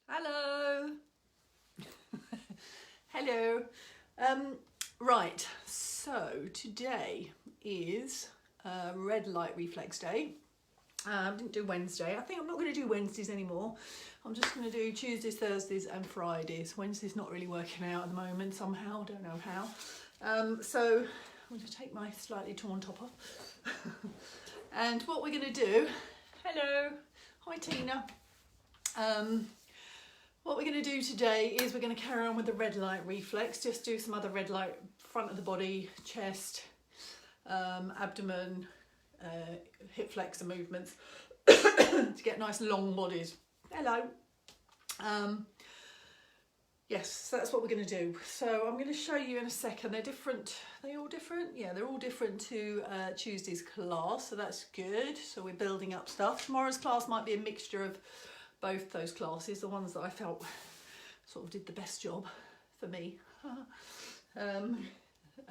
Hello. Hello. Right, so today is Red Light Reflex Day. I didn't do Wednesday. I think I'm not going to do Wednesdays anymore. I'm just going to do Tuesdays, Thursdays and Fridays. Wednesday's not really working out at the moment somehow, don't know how. So I'm going to take my slightly torn top off. And what we're going to do, hello, hi Tina. What we're going to do today is we're going to carry on with the red light reflex, just do some other red light, front of the body, chest, abdomen, hip flexor movements to get nice long bodies. Hello. Yes, so that's what we're going to do. So I'm going to show you in a second. They're different. Are they all different? Yeah, they're all different to Tuesday's class, so that's good. So we're building up stuff. Tomorrow's class might be a mixture of both those classes, the ones that I felt sort of did the best job for me. And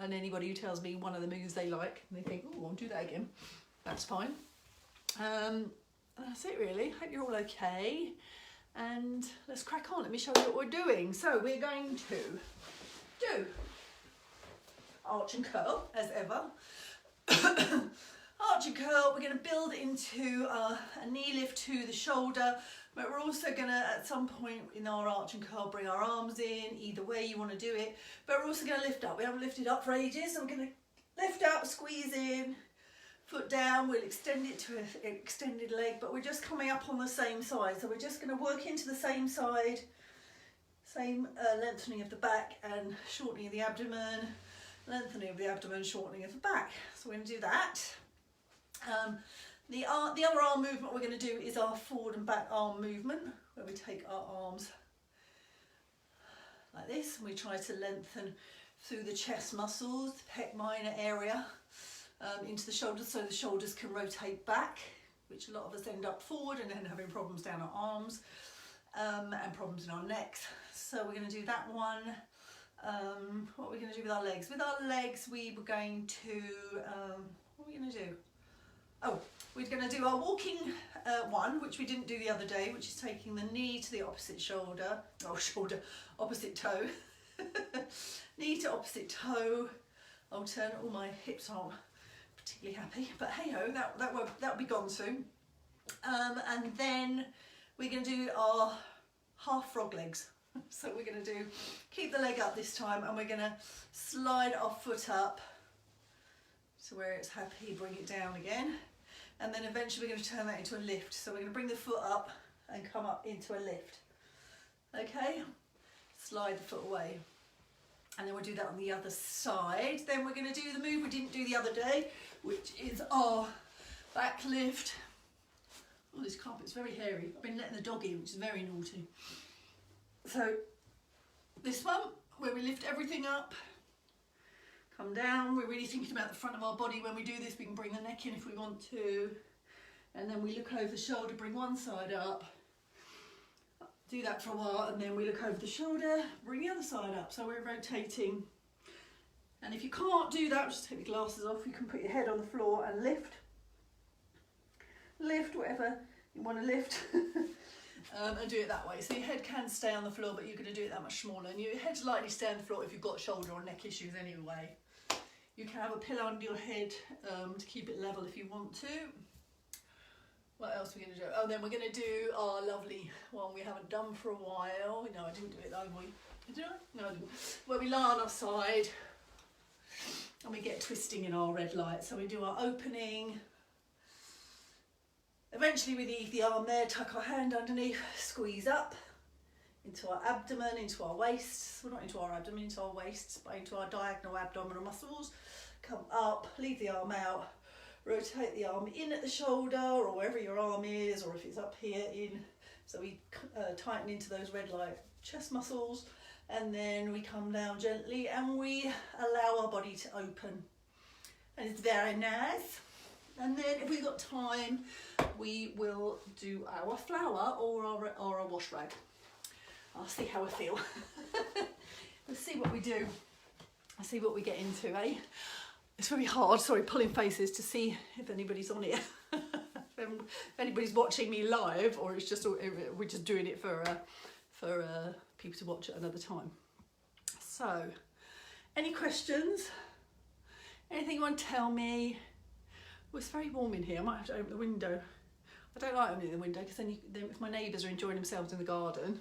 anybody who tells me one of the moves they like and they think, oh, I'll do that again, that's fine. That's it really. Hope you're all okay. And let's crack on. Let me show you what we're doing. So we're going to do arch and curl as ever. Arch and curl, we're going to build into a knee lift to the shoulder, but we're also going to, at some point in our arch and curl, bring our arms in, either way you want to do it, but we're also going to lift up. We haven't lifted up for ages, so we're going to lift up, squeeze in, foot down, we'll extend it to an extended leg, but we're just coming up on the same side, so we're just going to work into the same side, same lengthening of the back and shortening of the abdomen, lengthening of the abdomen, shortening of the back. So we're going to do that. The other arm movement we're going to do is our forward and back arm movement, where we take our arms like this and we try to lengthen through the chest muscles, the pec minor area, into the shoulders, so the shoulders can rotate back, which a lot of us end up forward and then having problems down our arms and problems in our necks. So we're going to do that one. What are we going to do with our legs? With our legs we were going to, what are we going to do? Oh, we're going to do our walking one, which we didn't do the other day, which is taking the knee to the opposite shoulder, opposite toe, knee to opposite toe. I'll turn, all my hips aren't particularly happy, but hey ho, that'll be gone soon. And then we're going to do our half frog legs. So we're going to do, keep the leg up this time, and we're going to slide our foot up to where it's happy, bring it down again, and then eventually we're going to turn that into a lift. So we're going to bring the foot up and come up into a lift. Okay, slide the foot away, and then we'll do that on the other side. Then we're going to do the move we didn't do the other day, which is our back lift. Oh, this carpet's very hairy. I've been letting the dog in, which is very naughty. So this one, where we lift everything up, come down. We're really thinking about the front of our body when we do this. We can bring the neck in if we want to, and then we look over the shoulder, bring one side up, do that for a while, and then we look over the shoulder, bring the other side up. So we're rotating, and if you can't do that, just take the glasses off. You can put your head on the floor and lift whatever you want to lift. And do it that way. So your head can stay on the floor, but you're going to do it that much smaller, and your head's likely to stay on the floor if you've got shoulder or neck issues anyway. You can have a pillow under your head to keep it level if you want to. What else are we going to do? Oh, then we're going to do our lovely one we haven't done for a while. No, I didn't do it though, did I? No, I didn't. Where we lie on our side and we get twisting in our red light. So we do our opening. Eventually we leave the arm there, tuck our hand underneath, squeeze up into our abdomen, into our waists. Well, not into our abdomen, into our waists, but into our diagonal abdominal muscles. Come up, leave the arm out, rotate the arm in at the shoulder or wherever your arm is, or if it's up here in. So we tighten into those red light chest muscles, and then we come down gently and we allow our body to open. And it's very nice. And then if we've got time, we will do our flower or our wash rag. I'll see how I feel. Let's see what we do. I'll see what we get into, eh? It's very hard, sorry, pulling faces to see if anybody's on it. If anybody's watching me live, or it's just we're just doing it for for people to watch at another time. So, any questions? Anything you want to tell me? Well, it's very warm in here. I might have to open the window. I don't like opening the window because then if my neighbours are enjoying themselves in the garden,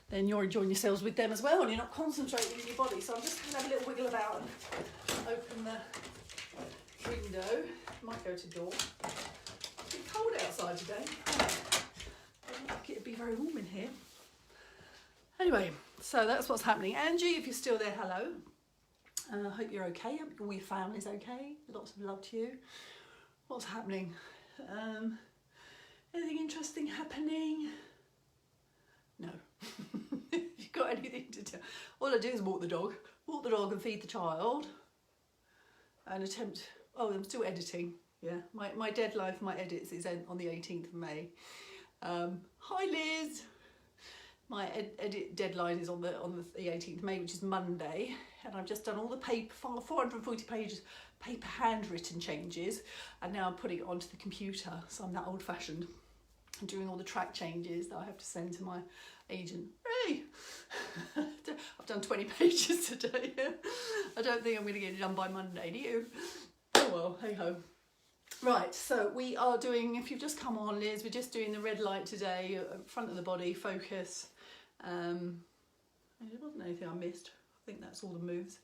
then you're enjoying yourselves with them as well, and you're not concentrating in your body. So I'm just going to have a little wiggle about and open the window. Might go to door. It's a bit cold outside today. I don't think it'd be very warm in here. Anyway, so that's what's happening. Angie, if you're still there, hello. I hope you're okay. I hope all your family's okay. Lots of love to you. What's happening? Anything interesting happening? No. If you've got anything to tell, all I do is walk the dog and feed the child, and attempt. Oh, I'm still editing. Yeah, my deadline for my edits is on the 18th of May. Hi Liz. My edit deadline is on the 18th of May, which is Monday, and I've just done all the paper 440 pages paper handwritten changes, and now I'm putting it onto the computer. So I'm that old-fashioned. I'm doing all the track changes that I have to send to my agent. Hey, I've done 20 pages today. I don't think I'm going to get it done by Monday, do you? Oh well, hey ho. Right, so we are doing, if you've just come on, Liz, we're just doing the red light today, front of the body, focus. There wasn't anything I missed. I think that's all the moves.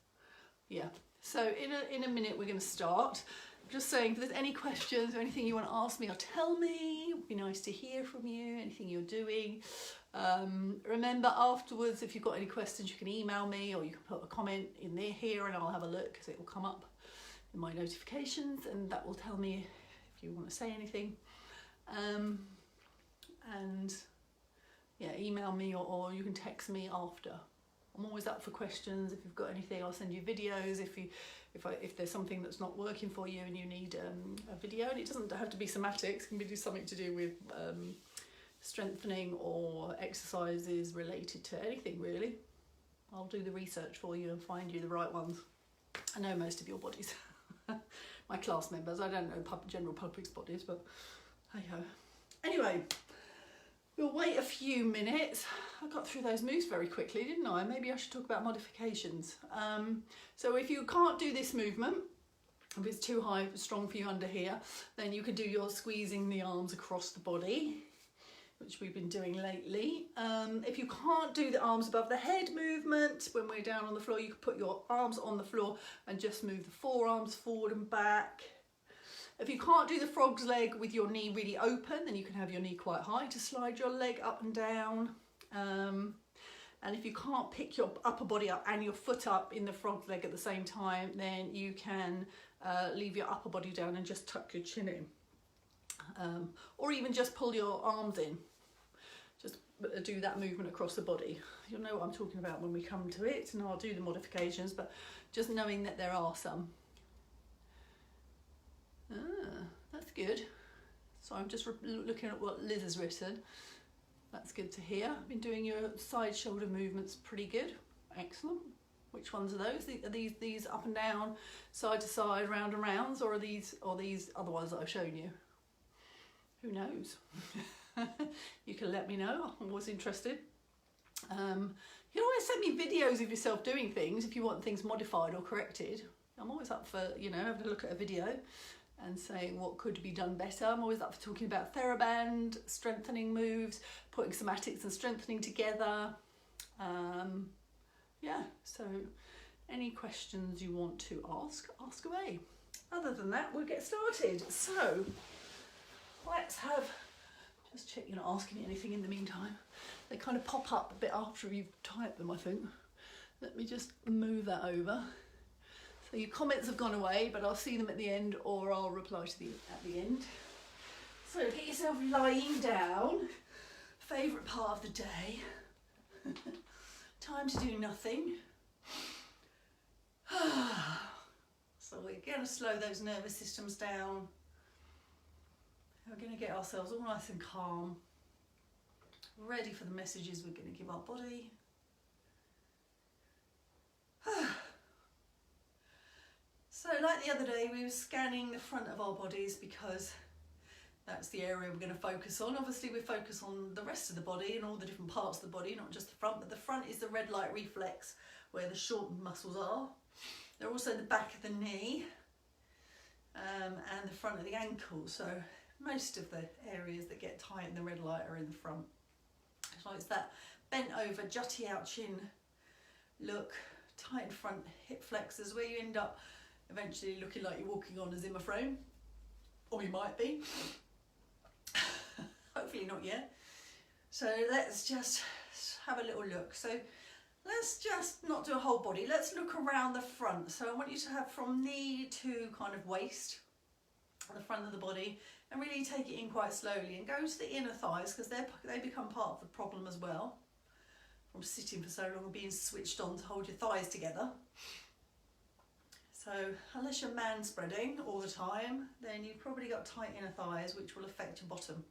Yeah, so in a minute we're going to start. I'm just saying, if there's any questions or anything you want to ask me or tell me, it would be nice to hear from you, anything you're doing. Remember, afterwards, if you've got any questions, you can email me, or you can put a comment in there here and I'll have a look, because it will come up in my notifications, and that will tell me if you want to say anything. And yeah, email me, or you can text me after. I'm always up for questions. If you've got anything, I'll send you videos. If there's something that's not working for you and you need a video, and it doesn't have to be somatics, it can be something to do with strengthening or exercises related to anything really. I'll do the research for you and find you the right ones. I know most of your bodies. My class members, I don't know general public's bodies, but hey ho. Anyway, we'll wait a few minutes. I got through those moves very quickly, didn't I? Maybe I should talk about modifications. So if you can't do this movement, if it's too high, strong for you under here, then you can do your squeezing the arms across the body, which we've been doing lately. If you can't do the arms above the head movement, when we're down on the floor, you can put your arms on the floor and just move the forearms forward and back. If you can't do the frog's leg with your knee really open, then you can have your knee quite high to slide your leg up and down. And if you can't pick your upper body up and your foot up in the frog's leg at the same time, then you can leave your upper body down and just tuck your chin in. Or even just pull your arms in. Just do that movement across the body. You'll know what I'm talking about when we come to it, and I'll do the modifications, but just knowing that there are some. That's good. So I'm just looking at what Liz has written. That's good to hear. I've been doing your side shoulder movements pretty good. Excellent. Which ones are those? Are these up and down, side to side, round and rounds, or are these other ones that I've shown you? Who knows? You can let me know. I'm always interested. You can always send me videos of yourself doing things if you want things modified or corrected. I'm always up for, having a look at a video and saying what could be done better. I'm always up for talking about TheraBand, strengthening moves, putting somatics and strengthening together. Yeah, so any questions you want to ask away. Other than that, we'll get started. So let's just check you're not asking me anything in the meantime. They kind of pop up a bit after you've typed them, I think. Let me just move that over. So your comments have gone away, but I'll see them at the end, or I'll reply to them at the end. So get yourself lying down. Favourite part of the day. Time to do nothing. So we're going to slow those nervous systems down. We're going to get ourselves all nice and calm, ready for the messages we're going to give our body. So like the other day, we were scanning the front of our bodies because That's the area we're going to focus on. Obviously we focus on the rest of the body and all the different parts of the body, not just the front, but the front is the red light reflex where the shortened muscles are. They're also the back of the knee and the front of the ankle. So most of the areas that get tight in the red light are in the front. So it's that bent over, jutty out chin look, tight front hip flexors, where you end up eventually looking like you're walking on a Zimmer frame, or you might be. Hopefully not yet. So let's just have a little look. So let's just not do a whole body, let's look around the front. So I want you to have from knee to kind of waist, the front of the body, and really take it in quite slowly and go to the inner thighs, because they become part of the problem as well, from sitting for so long and being switched on to hold your thighs together. So unless you're man spreading all the time, then you've probably got tight inner thighs, which will affect your bottom.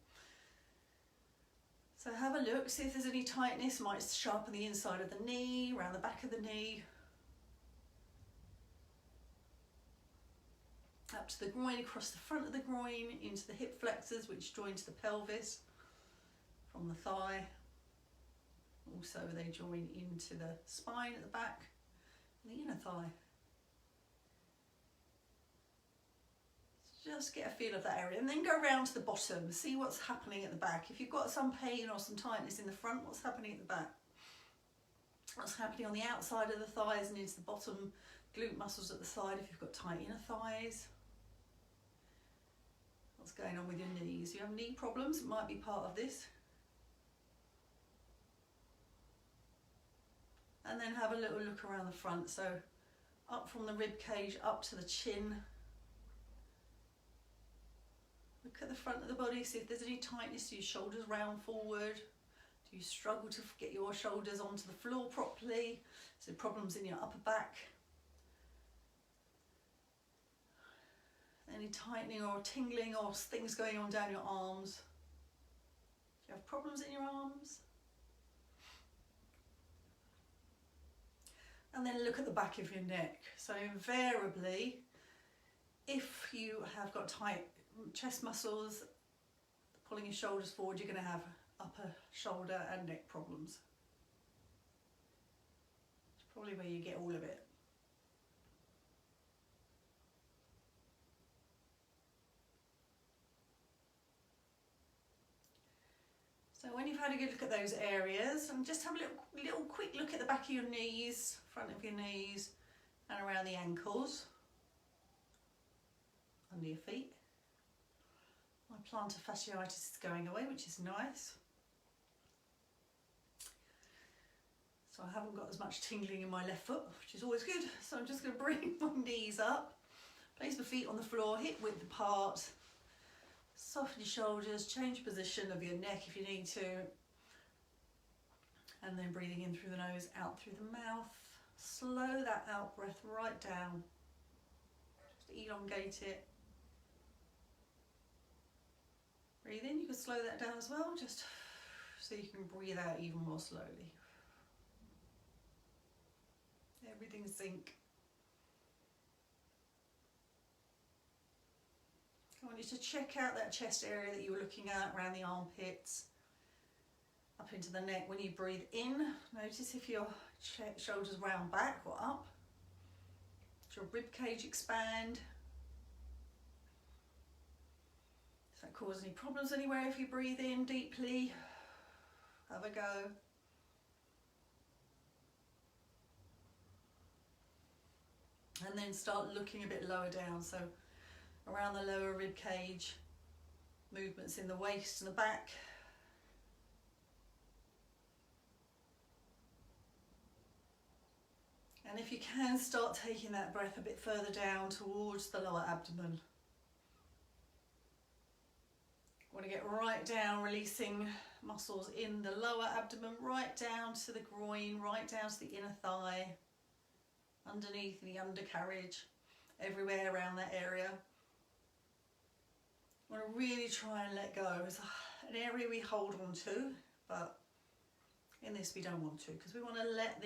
So have a look, see if there's any tightness. Might sharpen the inside of the knee, around the back of the knee, up to the groin, across the front of the groin, into the hip flexors, which join to the pelvis from the thigh. Also they join into the spine at the back and the inner thigh. Just get a feel of that area and then go around to the bottom, see what's happening at the back. If you've got some pain or some tightness in the front, what's happening at the back? What's happening on the outside of the thighs and into the bottom glute muscles at the side if you've got tight inner thighs? What's going on with your knees? You have knee problems, it might be part of this. And then have a little look around the front. So up from the rib cage up to the chin. Look at the front of the body, see if there's any tightness. Do your shoulders round forward? Do you struggle to get your shoulders onto the floor properly? Is there problems in your upper back? Any tightening or tingling or things going on down your arms? Do you have problems in your arms? And then look at the back of your neck. So invariably, if you have got tight chest muscles, pulling your shoulders forward, you're going to have upper shoulder and neck problems. It's probably where you get all of it. So when you've had a good look at those areas, and just have a little quick look at the back of your knees, front of your knees, and around the ankles, under your feet. My plantar fasciitis is going away, which is nice. So I haven't got as much tingling in my left foot, which is always good. So I'm just going to bring my knees up, place my feet on the floor, hip width apart, soften your shoulders, change position of your neck if you need to, and then breathing in through the nose, out through the mouth. Slow that out breath right down, just elongate it. Breathe in, you can slow that down as well, just so you can breathe out even more slowly. Everything's sync. I want you to check out that chest area that you were looking at, around the armpits, up into the neck. When you breathe in, notice if your shoulders round back or up. Does your rib cage expand? Does that cause any problems anywhere if you breathe in deeply? Have a go. And then start looking a bit lower down. So around the lower rib cage, movements in the waist and the back. And if you can, start taking that breath a bit further down towards the lower abdomen. Want to get right down, releasing muscles in the lower abdomen, right down to the groin, right down to the inner thigh, underneath the undercarriage, everywhere around that area. Want to really try and let go. It's an area we hold on to, but in this we don't want to, because we want to let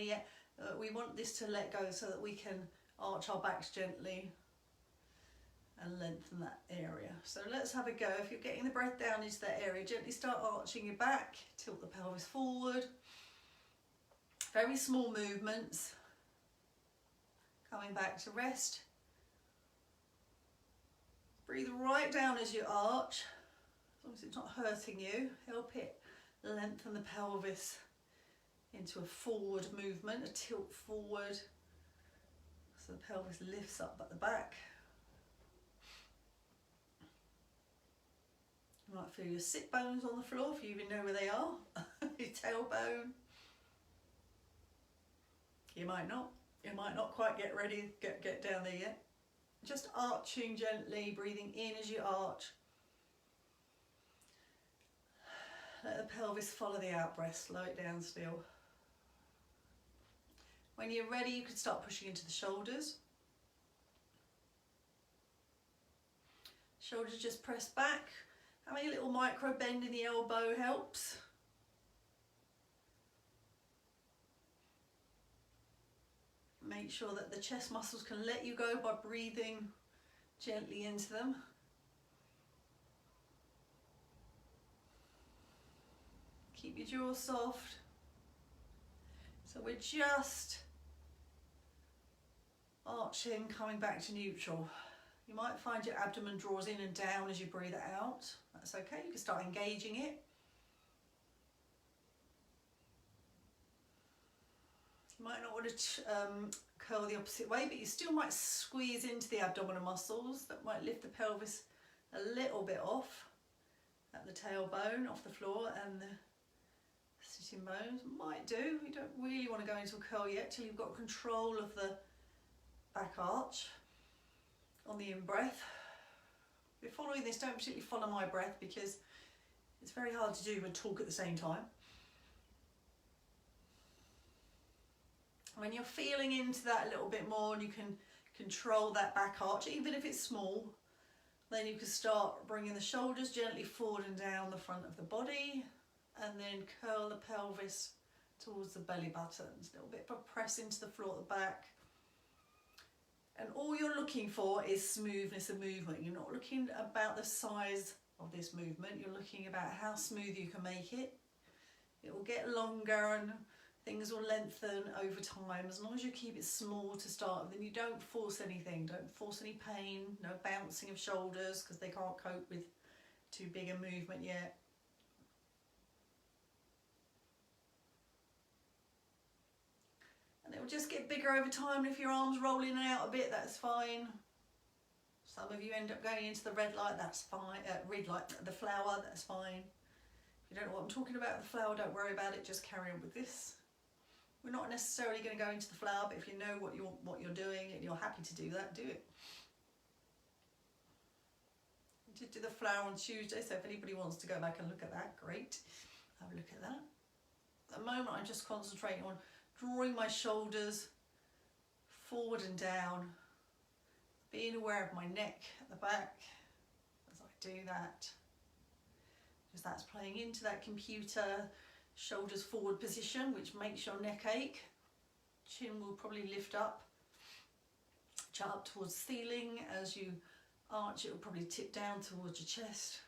we want this to let go so that we can arch our backs gently and lengthen that area. So let's have a go. If you're getting the breath down into that area, gently start arching your back, tilt the pelvis forward. Very small movements. Coming back to rest. Breathe right down as you arch, as long as it's not hurting you. Help it lengthen the pelvis into a forward movement, a tilt forward, so the pelvis lifts up at the back. You might feel your sit bones on the floor if you even know where they are, your tailbone. You might not quite get ready, get down there yet. Just arching gently, breathing in as you arch. Let the pelvis follow the out breath, slow it down still. When you're ready, you can start pushing into the shoulders. Shoulders just press back. Having a little micro bend in the elbow helps. Make sure that the chest muscles can let you go by breathing gently into them. Keep your jaw soft. So we're just arching, coming back to neutral. You might find your abdomen draws in and down as you breathe it out. That's okay, you can start engaging it. You might not want to curl the opposite way, but you still might squeeze into the abdominal muscles. That might lift the pelvis a little bit off at the tailbone, off the floor, and the sitting bones. Might do. You don't really want to go into a curl yet till you've got control of the back arch on the in-breath. If you're following this, don't particularly follow my breath because it's very hard to do and talk at the same time. When you're feeling into that a little bit more and you can control that back arch, even if it's small, then you can start bringing the shoulders gently forward and down the front of the body, and then curl the pelvis towards the belly buttons. A little bit of a press into the floor at the back. And all you're looking for is smoothness of movement. You're not looking about the size of this movement. You're looking about how smooth you can make it. It will get longer and things will lengthen over time, as long as you keep it small to start with, and you don't force anything. Don't force any pain, no bouncing of shoulders because they can't cope with too big a movement yet. And it will just get bigger over time. If your arms rolling out a bit, that's fine. Some of you end up going into the red light, that's fine. Red light, the flower, that's fine. If you don't know what I'm talking about, the flower, don't worry about it, just carry on with this. We're not necessarily going to go into the flower, but if you know what you're doing and you're happy to do that, do it. I did do the flower on Tuesday, so if anybody wants to go back and look at that, great. Have a look at that. At the moment, I'm just concentrating on drawing my shoulders forward and down, being aware of my neck at the back as I do that. Because that's playing into that computer shoulders forward position, which makes your neck ache. Chin will probably lift up, chin up towards the ceiling. As you arch, it will probably tip down towards your chest.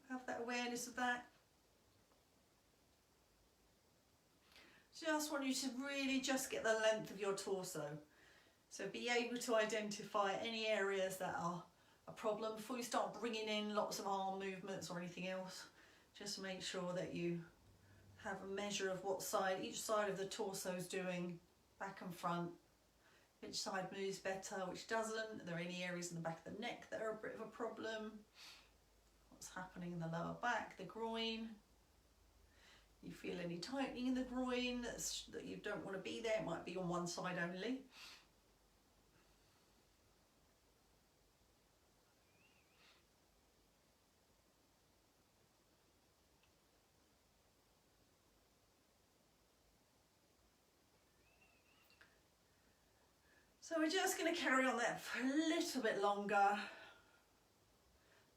Have that awareness of that. Just want you to really just get the length of your torso. So be able to identify any areas that are a problem before you start bringing in lots of arm movements or anything else. Just make sure that you have a measure of what side, each side of the torso is doing, back and front, which side moves better, which doesn't. Are there any areas in the back of the neck that are a bit of a problem? What's happening in the lower back, the groin? You feel any tightening in the groin that you don't want to be there? It might be on one side only. So we're just going to carry on that for a little bit longer.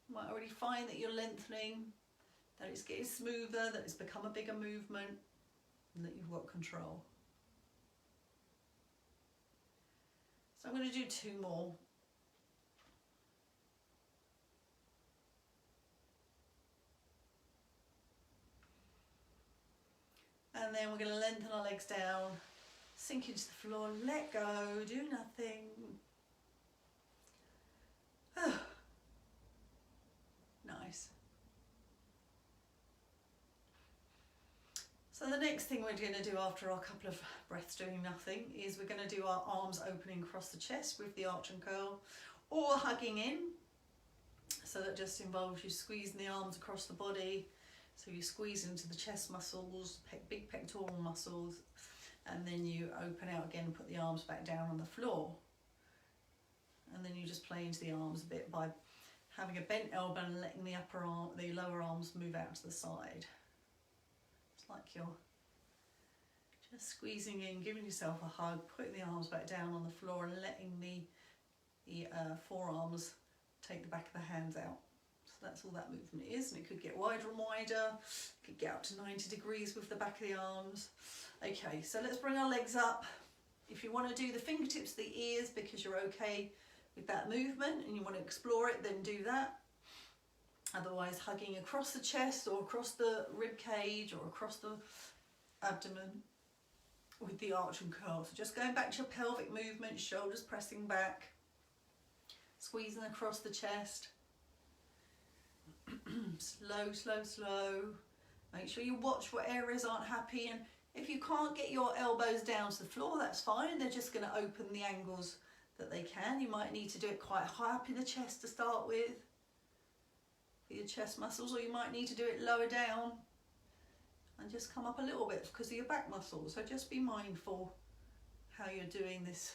You might already find that you're lengthening, that it's getting smoother, that it's become a bigger movement, and that you've got control. So I'm going to do 2 more. and then we're going to lengthen our legs down, sink into the floor, let go, do nothing. Nice. So the next thing we're going to do after our couple of breaths doing nothing is we're going to do our arms opening across the chest with the arch and curl, or hugging in. So that just involves you squeezing the arms across the body. So you squeeze into the chest muscles, big pectoral muscles, and then you open out again and put the arms back down on the floor. And then you just play into the arms a bit by having a bent elbow and letting the lower arms move out to the side. It's like you're just squeezing in, giving yourself a hug, putting the arms back down on the floor and letting the forearms take the back of the hands out. So that's all that movement is, and it could get wider and wider, it could get up to 90 degrees with the back of the arms. Okay, so let's bring our legs up. If you want to do the fingertips to the ears because you're okay with that movement and you want to explore it, then do that. Otherwise, hugging across the chest or across the rib cage or across the abdomen with the arch and curl. So just going back to your pelvic movement, shoulders pressing back, squeezing across the chest. Slow, slow, slow. Make sure you watch what areas aren't happy, and if you can't get your elbows down to the floor, that's fine. They're just going to open the angles that they can. You might need to do it quite high up in the chest to start with for your chest muscles, or you might need to do it lower down and just come up a little bit because of your back muscles. So just be mindful how you're doing this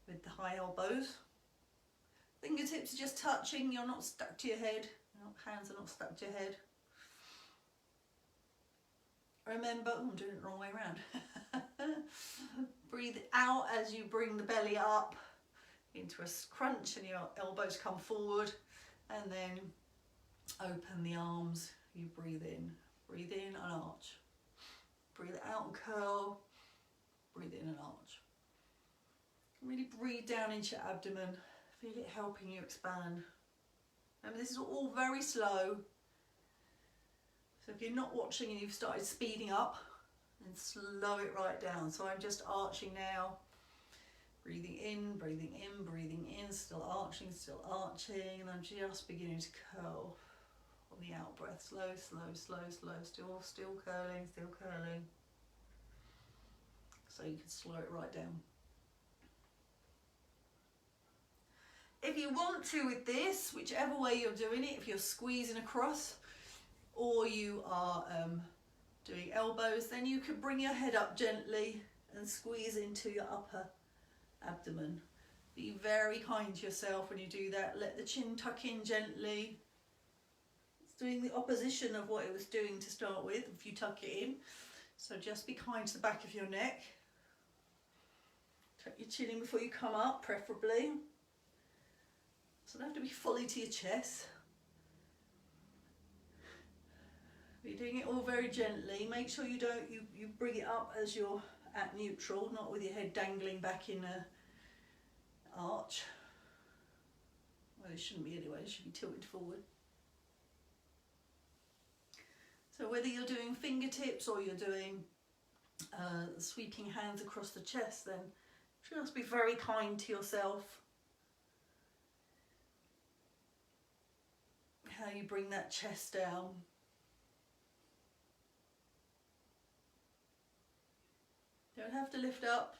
with the high elbows. Fingertips are just touching, you're not stuck to your head. Hands are not stuck to your head. Remember, I'm doing it the wrong way around. Breathe out as you bring the belly up into a crunch and your elbows come forward, and then open the arms. You breathe in and arch. Breathe out and curl. Breathe in and arch. Really breathe down into your abdomen. Feel it helping you expand. Remember, this is all very slow. So if you're not watching and you've started speeding up, then slow it right down. So I'm just arching now. Breathing in, breathing in, breathing in, still arching, and I'm just beginning to curl on the out breath. Slow, slow, slow, slow, still curling, still curling. So you can slow it right down. If you want to with this, whichever way you're doing it, if you're squeezing across or you are doing elbows, then you can bring your head up gently and squeeze into your upper abdomen. Be very kind to yourself when you do that. Let the chin tuck in gently. It's doing the opposition of what it was doing to start with if you tuck it in. So just be kind to the back of your neck. Tuck your chin in before you come up, preferably. So don't have to be fully to your chest. You're doing it all very gently. Make sure you bring it up as you're at neutral, not with your head dangling back in a arch. Well, it shouldn't be anyway, it should be tilted forward. So whether you're doing fingertips or you're doing sweeping hands across the chest, then just be very kind to yourself. How you bring that chest down. Don't have to lift up.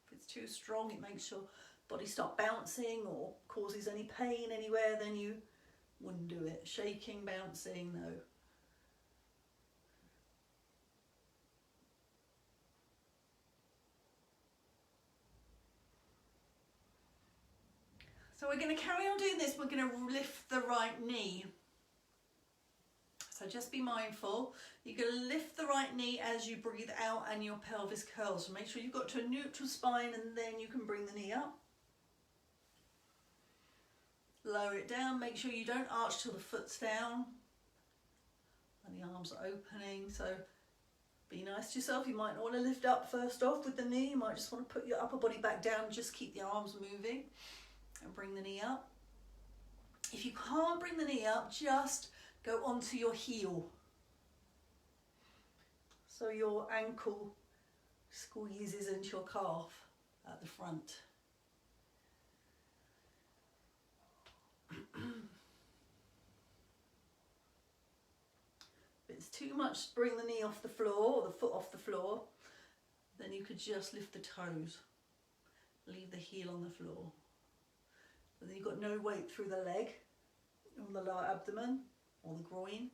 If it's too strong, it makes your body start bouncing or causes any pain anywhere, then you wouldn't do it. Shaking, bouncing, no. So we're going to carry on doing this. We're going to lift the right knee. So just be mindful. You're going to lift the right knee as you breathe out and your pelvis curls. So make sure you've got to a neutral spine and then you can bring the knee up. Lower it down. Make sure you don't arch till the foot's down. And the arms are opening. So be nice to yourself. You might not want to lift up first off with the knee. You might just want to put your upper body back down. Just keep the arms moving. And bring the knee up. If you can't bring the knee up, just go onto your heel. so your ankle squeezes into your calf at the front. If it's too much to bring the knee off the floor or the foot off the floor, then you could just lift the toes, leave the heel on the floor. But then you've got no weight through the leg, or the lower abdomen, or the groin.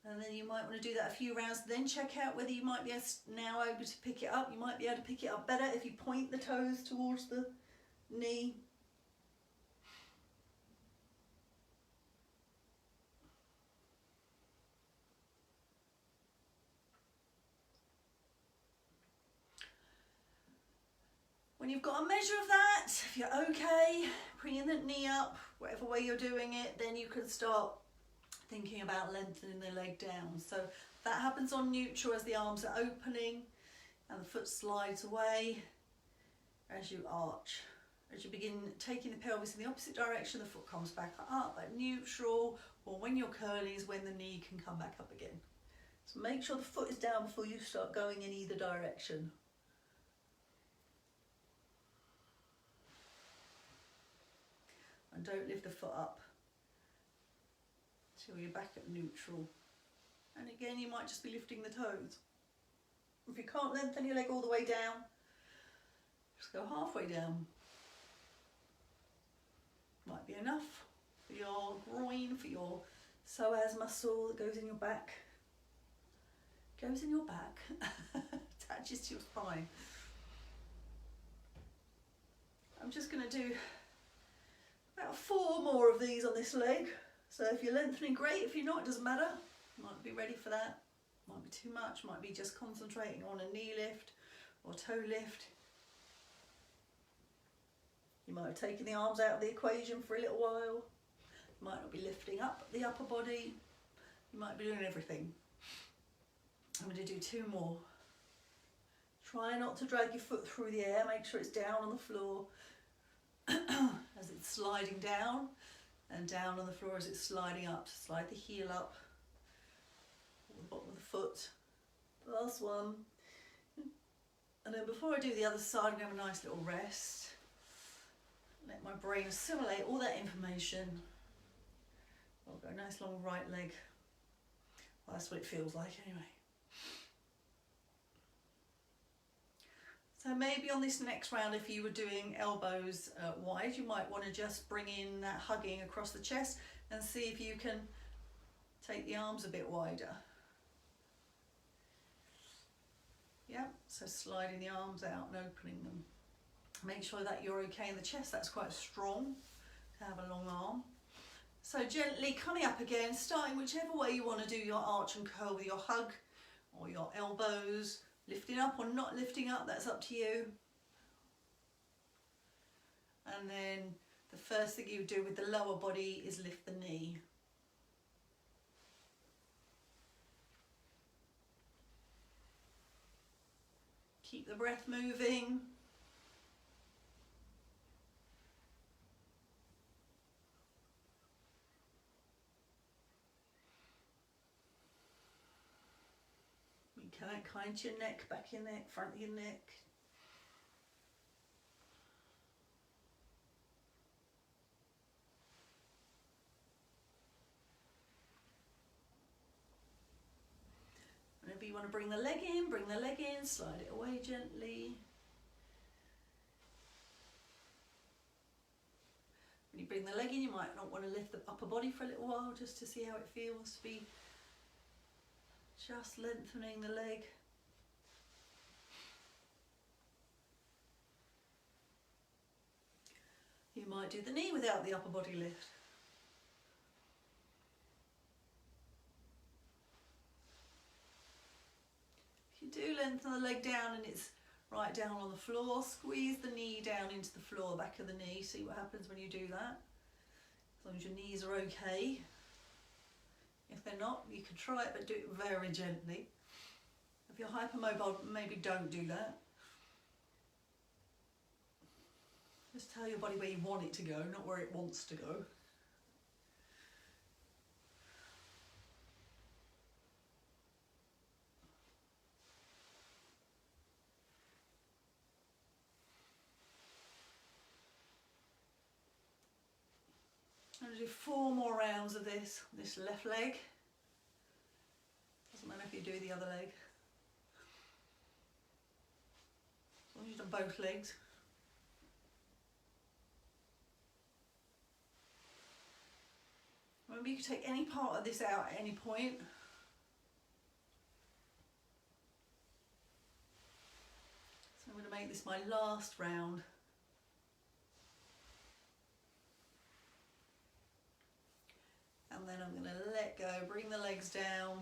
And then you might want to do that a few rounds, then check out whether you might be now able to pick it up. You might be able to pick it up better if you point the toes towards the knee. When you've got a measure of that, if you're okay, bringing the knee up, whatever way you're doing it, then you can start thinking about lengthening the leg down. So that happens on neutral as the arms are opening and the foot slides away as you arch. As you begin taking the pelvis in the opposite direction, the foot comes back up at neutral, or when you're curling is when the knee can come back up again. So make sure the foot is down before you start going in either direction. And don't lift the foot up till you're back at neutral. And again, you might just be lifting the toes. If you can't lengthen your leg all the way down, just go halfway down. Might be enough for your groin, for your psoas muscle that goes in your back. Goes in your back, attaches to your spine. I'm just going to do about 4 more of these on this leg. So if you're lengthening, great. If you're not, it doesn't matter. Might be ready for that. Might be too much. Might be just concentrating on a knee lift or toe lift. You might have taken the arms out of the equation for a little while. You might not be lifting up the upper body. You might be doing everything. I'm going to do 2 more. Try not to drag your foot through the air. Make sure it's down on the floor as it's sliding down, and down on the floor as it's sliding up. Slide the heel up, or the bottom of the foot. Last one. And then before I do the other side, I'm going to have a nice little rest. Let my brain assimilate all that information. I'll go a nice long right leg. Well, that's what it feels like anyway. So maybe on this next round, if you were doing elbows wide, you might want to just bring in that hugging across the chest and see if you can take the arms a bit wider. Yeah, so sliding the arms out and opening them. Make sure that you're okay in the chest. That's quite strong to have a long arm. So gently coming up again, starting whichever way you want to do your arch and curl with your hug or your elbows. Lifting up or not lifting up, that's up to you. And then the first thing you do with the lower body is lift the knee. Keep the breath moving. Kind to your neck, back of your neck, front of your neck. Whenever you want to bring the leg in, slide it away gently. When you bring the leg in, you might not want to lift the upper body for a little while just to see how it feels to be just lengthening the leg. You might do the knee without the upper body lift. If you do lengthen the leg down and it's right down on the floor, squeeze the knee down into the floor, back of the knee. See what happens when you do that. As long as your knees are okay. If they're not, you can try it, but do it very gently. If you're hypermobile, maybe don't do that. Just tell your body where you want it to go, not where it wants to go. I'm going to do 4 more rounds of this left leg. Doesn't matter if you do the other leg. As long as you've done both legs. Remember, you can take any part of this out at any point. So I'm going to make this my last round. And then I'm going to let go, bring the legs down,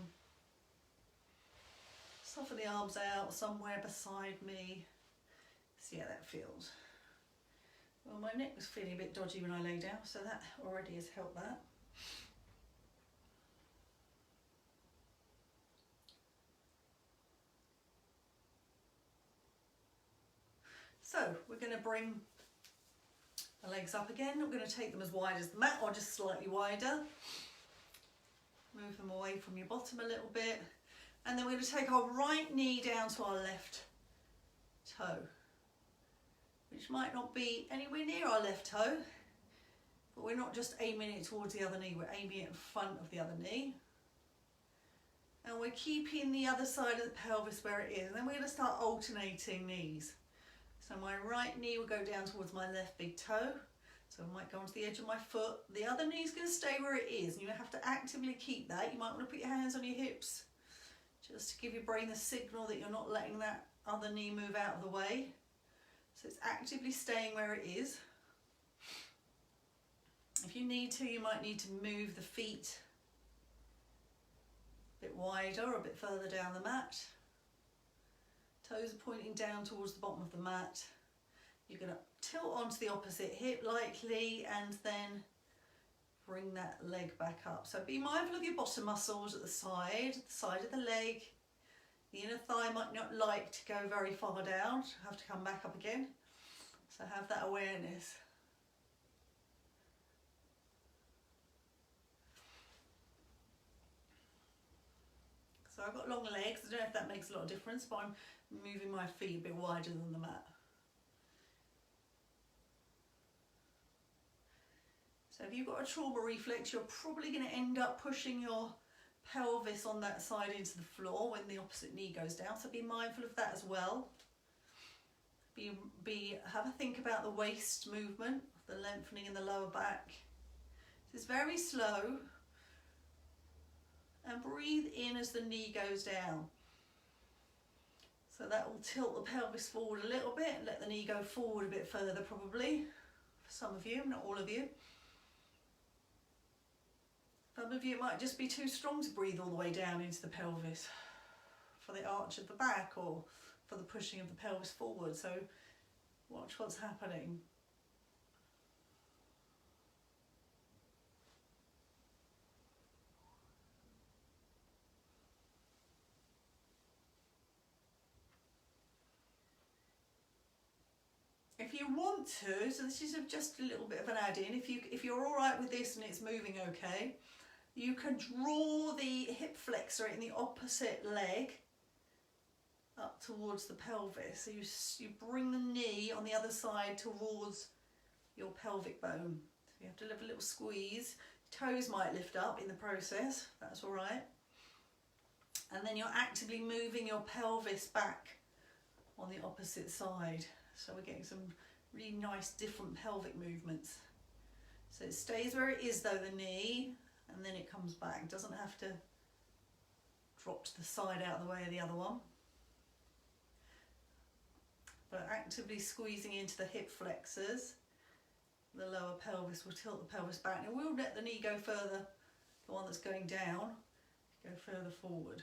soften the arms out somewhere beside me. See how that feels. Well, my neck was feeling a bit dodgy when I lay down, so that already has helped that. So we're going to bring the legs up again. I'm going to take them as wide as the mat or just slightly wider. Move them away from your bottom a little bit. And then we're going to take our right knee down to our left toe, which might not be anywhere near our left toe, but we're not just aiming it towards the other knee, we're aiming it in front of the other knee. And we're keeping the other side of the pelvis where it is. And then we're going to start alternating knees. So my right knee will go down towards my left big toe. So I might go onto the edge of my foot. The other knee is going to stay where it is, and you have to actively keep that. You might want to put your hands on your hips just to give your brain the signal that you're not letting that other knee move out of the way. So it's actively staying where it is. If you need to, you might need to move the feet a bit wider or a bit further down the mat. Toes are pointing down towards the bottom of the mat. You're going to tilt onto the opposite hip lightly and then bring that leg back up. So be mindful of your bottom muscles at the side of the leg. The inner thigh might not like to go very far down, have to come back up again. So have that awareness. So I've got long legs. I don't know if that makes a lot of difference, but I'm moving my feet a bit wider than the mat. So if you've got a trauma reflex, you're probably going to end up pushing your pelvis on that side into the floor when the opposite knee goes down. So be mindful of that as well. Have a think about the waist movement, the lengthening in the lower back. It's very slow. And breathe in as the knee goes down. So that will tilt the pelvis forward a little bit, let the knee go forward a bit further probably, for some of you, not all of you. Some of you it might just be too strong to breathe all the way down into the pelvis for the arch of the back or for the pushing of the pelvis forward. So watch what's happening. If you want to, so this is just a little bit of an add-in, if you're all right with this and it's moving okay, you can draw the hip flexor in the opposite leg up towards the pelvis. So you bring the knee on the other side towards your pelvic bone. So you have to have a little squeeze. Toes might lift up in the process, that's all right. And then you're actively moving your pelvis back on the opposite side. So we're getting some really nice different pelvic movements. So it stays where it is though, the knee, and then it comes back. It doesn't have to drop to the side out of the way of the other one. But actively squeezing into the hip flexors, the lower pelvis will tilt the pelvis back. And we'll let the knee go further, the one that's going down, go further forward.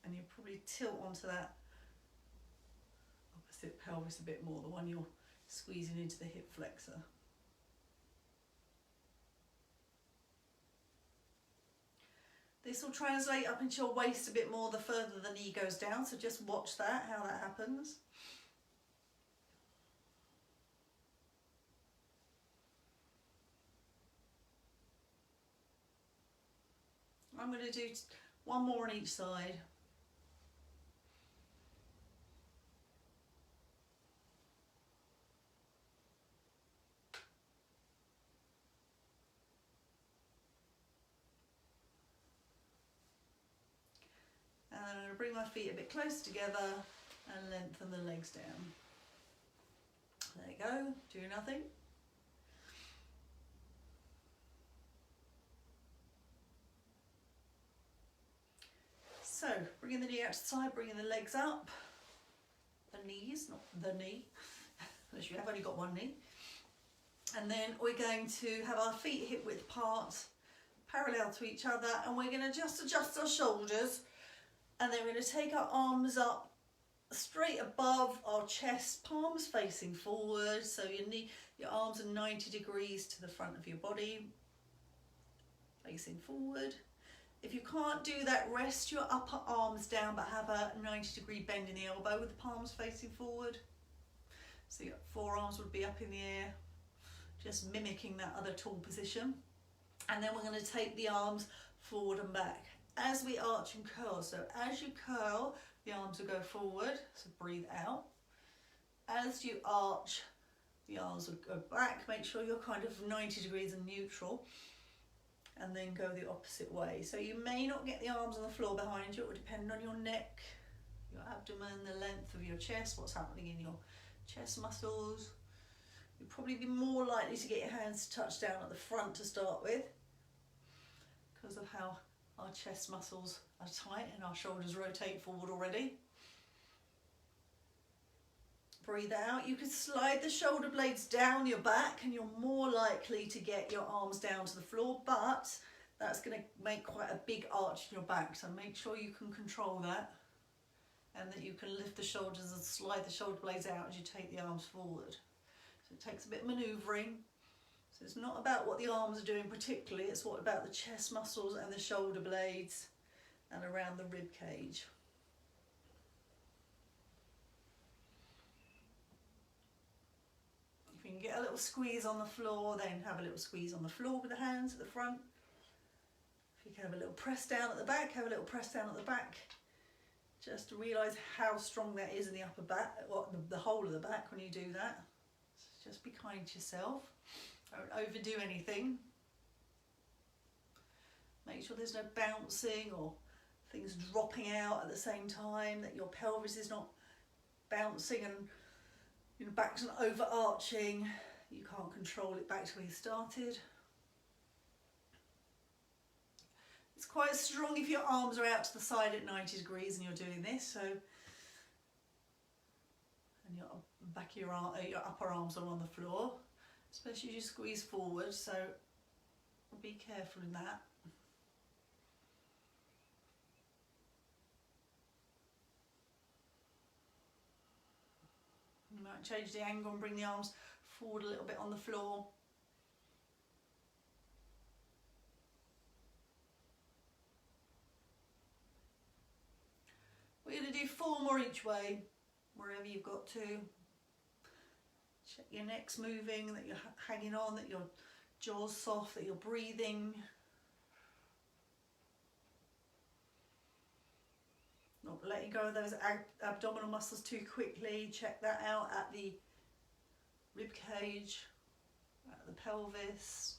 And you'll probably tilt onto that opposite pelvis a bit more, the one you're squeezing into the hip flexor. This will translate up into your waist a bit more the further the knee goes down, so just watch that, how that happens. I'm going to do one more on each side. bring my feet a bit close together and lengthen the legs down. There you go, do nothing. So, bringing the knee out to the side, bringing the legs up, the knees, not the knee, unless you have only got one knee. And then we're going to have our feet hip width apart, parallel to each other, and we're going to just adjust our shoulders, and then we're going to take our arms up straight above our chest, palms facing forward, so your arms are 90 degrees to the front of your body, facing forward. If you can't do that, rest your upper arms down, but have a 90-degree bend in the elbow with the palms facing forward. So your forearms would be up in the air, just mimicking that other tall position. And then we're going to take the arms forward and back as we arch and curl. So as you curl, the arms will go forward, so breathe out. As you arch, the arms will go back. Make sure you're kind of 90 degrees and neutral. And then go the opposite way. So you may not get the arms on the floor behind you. It will depend on your neck, your abdomen, the length of your chest, what's happening in your chest muscles. You'll probably be more likely to get your hands to touch down at the front to start with, because of how our chest muscles are tight and our shoulders rotate forward already. Breathe out. You can slide the shoulder blades down your back and you're more likely to get your arms down to the floor, but that's going to make quite a big arch in your back, so make sure you can control that and that you can lift the shoulders and slide the shoulder blades out as you take the arms forward. So it takes a bit of manoeuvring. So it's not about what the arms are doing particularly, it's what about the chest muscles and the shoulder blades and around the rib cage. If you can get a little squeeze on the floor, then have a little squeeze on the floor with the hands at the front. If you can have a little press down at the back, have a little press down at the back. Just to realise how strong that is in the upper back, the whole of the back when you do that. So just be kind to yourself. Don't overdo anything. Make sure there's no bouncing or things dropping out at the same time, that your pelvis is not bouncing and your back's not overarching. You can't control it back to where you started. It's quite strong if your arms are out to the side at 90 degrees and you're doing this. So, and your back of your upper arms are on the floor, especially as you squeeze forward. So be careful in that. You might change the angle and bring the arms forward a little bit on the floor. We're going to do 4 more each way, wherever you've got to. Check your neck's moving, that you're hanging on, that your jaw's soft, that you're breathing. Not letting go of those abdominal muscles too quickly. Check that out at the rib cage, at the pelvis.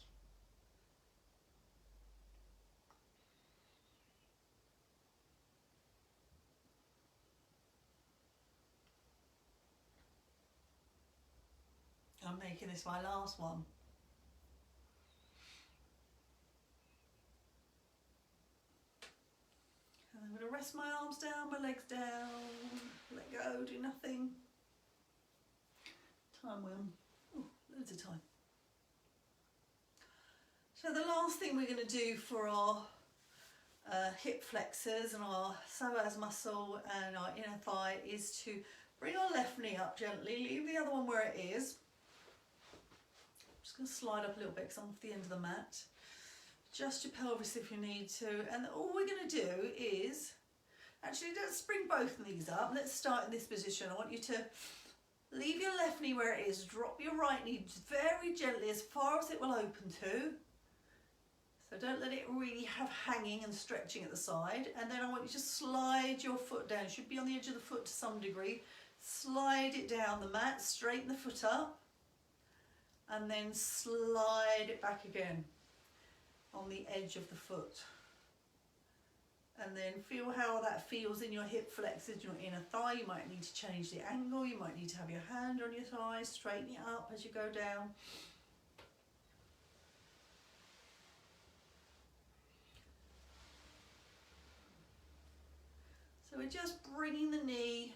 I'm making this my last one. And I'm going to rest my arms down, my legs down, let go, do nothing. Time will, loads of time. So the last thing we're going to do for our hip flexors and our psoas muscle and our inner thigh is to bring our left knee up gently, leave the other one where it is. I'm just going to slide up a little bit because I'm off the end of the mat. Adjust your pelvis if you need to, and all we're going to do is, actually let's bring both knees up. Let's start in this position. I want you to leave your left knee where it is, drop your right knee very gently as far as it will open to. So don't let it really have hanging and stretching at the side. And then I want you to slide your foot down. It should be on the edge of the foot to some degree. Slide it down the mat, straighten the foot up, and then slide it back again on the edge of the foot. And then feel how that feels in your hip flexors, your inner thigh. You might need to change the angle. You might need to have your hand on your thigh, straighten it up as you go down. So we're just bringing the knee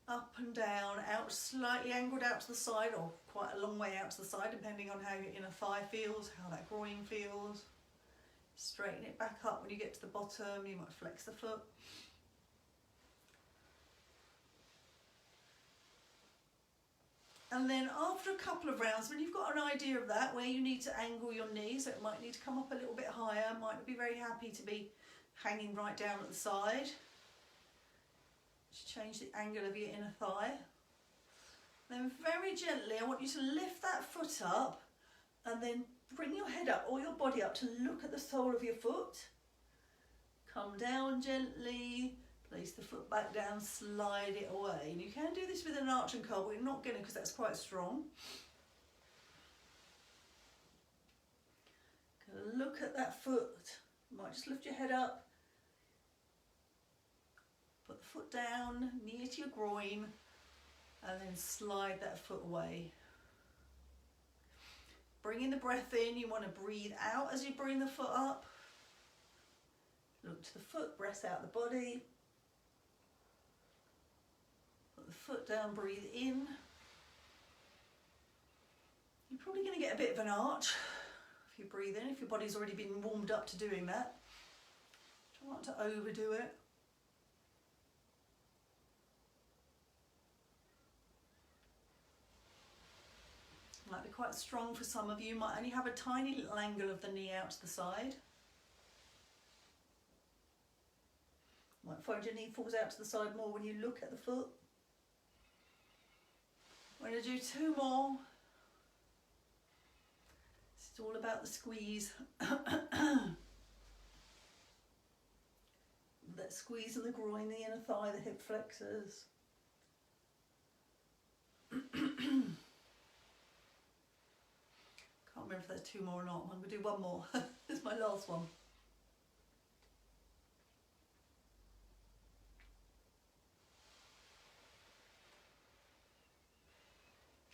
up and down, out, slightly angled out to the side, or quite a long way out to the side, depending on how your inner thigh feels, how that groin feels. Straighten it back up when you get to the bottom. You might flex the foot. And then after a couple of rounds, when you've got an idea of that, where you need to angle your knee, so it might need to come up a little bit higher, might be very happy to be hanging right down at the side. Just change the angle of your inner thigh. Then very gently, I want you to lift that foot up and then bring your head up or your body up to look at the sole of your foot. Come down gently, place the foot back down, slide it away. And you can do this with an arch and curl, but we're not going to because that's quite strong. Look at that foot. You might just lift your head up. Put the foot down near to your groin and then slide that foot away. Bringing the breath in, you want to breathe out as you bring the foot up. Look to the foot, breath out the body. Put the foot down, breathe in. You're probably going to get a bit of an arch if you breathe in, if your body's already been warmed up to doing that. Try not to overdo it. Might be quite strong for some of you. Might only have a tiny little angle of the knee out to the side. Might find your knee falls out to the side more when you look at the foot. We're going to do 2 more. It's all about the squeeze. That squeeze in the groin, the inner thigh, the hip flexors. Can't remember if there's 2 more or not. I'm going to do 1 more. This is my last one.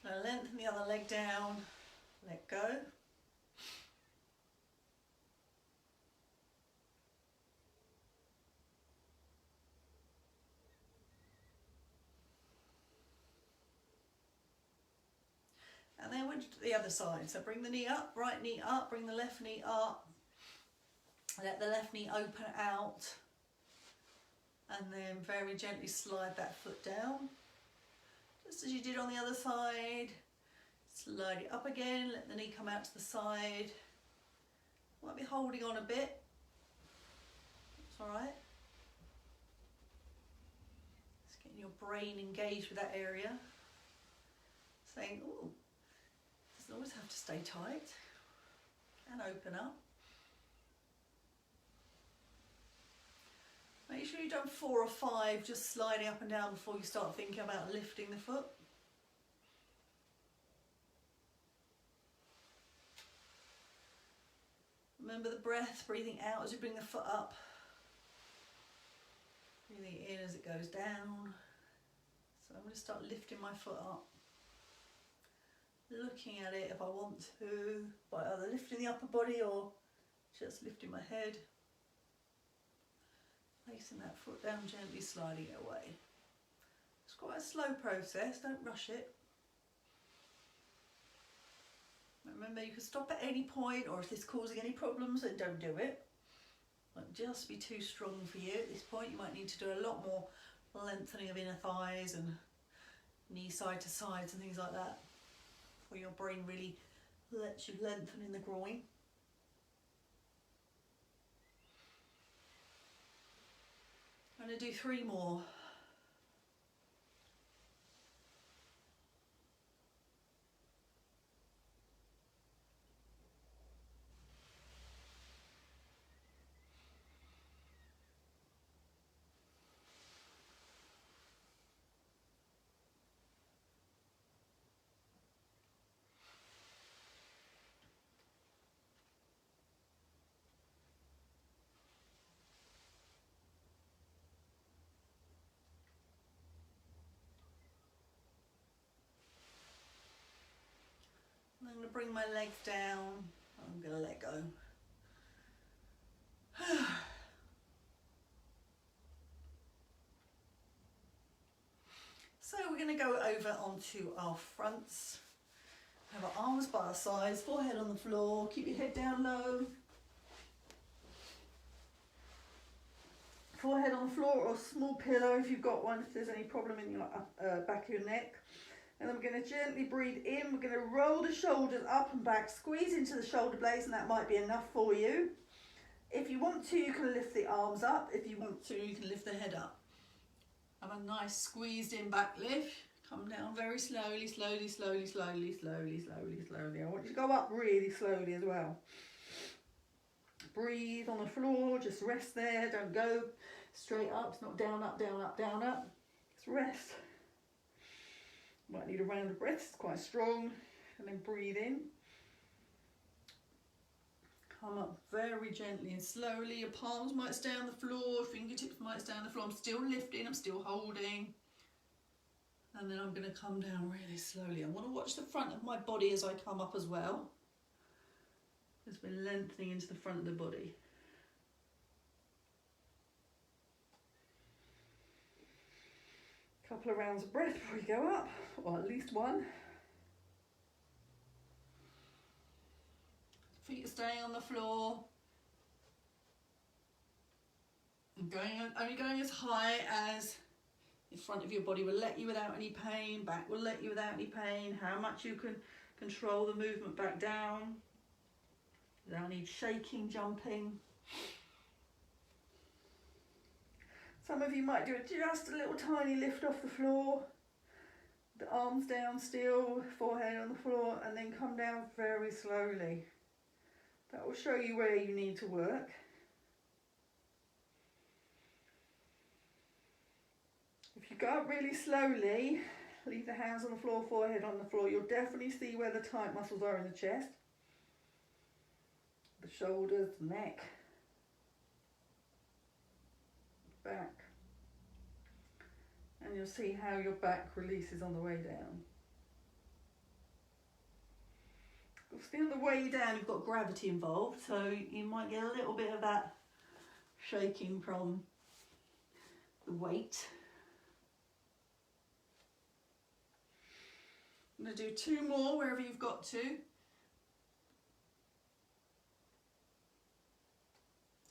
Now lengthen the other leg down, let go. And then we'll do the other side. So bring the knee up, right knee up, bring the left knee up. Let the left knee open out. And then very gently slide that foot down. Just as you did on the other side. Slide it up again, let the knee come out to the side. Might be holding on a bit. That's alright. Just getting your brain engaged with that area. Saying, ooh. Doesn't always have to stay tight. Can open up. Make sure you've done 4 or 5, just sliding up and down before you start thinking about lifting the foot. Remember the breath, breathing out as you bring the foot up. Breathing in as it goes down. So I'm going to start lifting my foot up. Looking at it if I want to, by either lifting the upper body or just lifting my head. Placing that foot down, gently sliding it away. It's quite a slow process, don't rush it. Remember, you can stop at any point, or if it's causing any problems, then don't do it. It won't just be too strong for you at this point. You might need to do a lot more lengthening of inner thighs and knee side to sides and things like that, before your brain really lets you lengthen in the groin. I'm going to do 3 more. going to bring my legs down. I'm going to let go. So we're going to go over onto our fronts. Have our arms by our sides, forehead on the floor, keep your head down low. Forehead on the floor or a small pillow if you've got one, if there's any problem in your back of your neck. And then we're going to gently breathe in. We're going to roll the shoulders up and back, squeeze into the shoulder blades, and that might be enough for you. If you want to, you can lift the arms up. If you want to, you can lift the head up. Have a nice squeezed in back lift. Come down very slowly, slowly, slowly, slowly, slowly, slowly, slowly. I want you to go up really slowly as well. Breathe on the floor, just rest there. Don't go straight up. It's not down, up, down, up, down, up. Just rest. Might need a round of breath, it's quite strong. And then breathe in. Come up very gently and slowly. Your palms might stay on the floor, fingertips might stay on the floor. I'm still lifting, I'm still holding. And then I'm going to come down really slowly. I want to watch the front of my body as I come up as well. Because we're lengthening into the front of the body. Couple of rounds of breath before you go up, or at least one. Feet are staying on the floor. And only going as high as the front of your body will let you without any pain, back will let you without any pain, how much you can control the movement back down without any shaking, jumping. Some of you might do just a little tiny lift off the floor, the arms down still, forehead on the floor, and then come down very slowly. That will show you where you need to work. If you go up really slowly, leave the hands on the floor, forehead on the floor, you'll definitely see where the tight muscles are in the chest, the shoulders, the neck, back. And you'll see how your back releases on the way down. See, on the way down you've got gravity involved, so you might get a little bit of that shaking from the weight. I'm going to do two more wherever you've got to.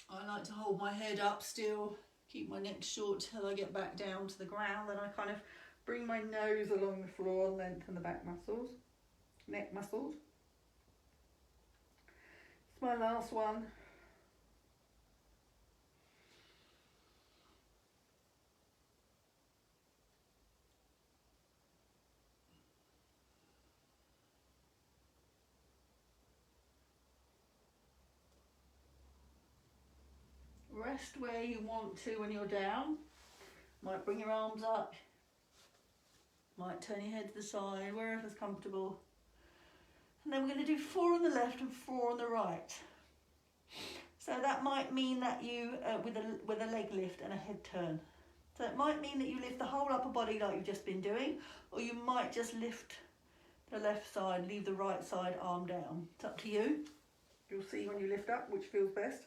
I like to hold my head up still, keep my neck short till I get back down to the ground. Then I kind of bring my nose along the floor and lengthen the back muscles, neck muscles. It's my last one. Rest where you want to when you're down. Might bring your arms up. Might turn your head to the side, wherever's comfortable. And then we're going to do 4 on the left and 4 on the right. So that might mean that you, with a leg lift and a head turn. So it might mean that you lift the whole upper body like you've just been doing, or you might just lift the left side, leave the right side arm down. It's up to you. You'll see when you lift up which feels best.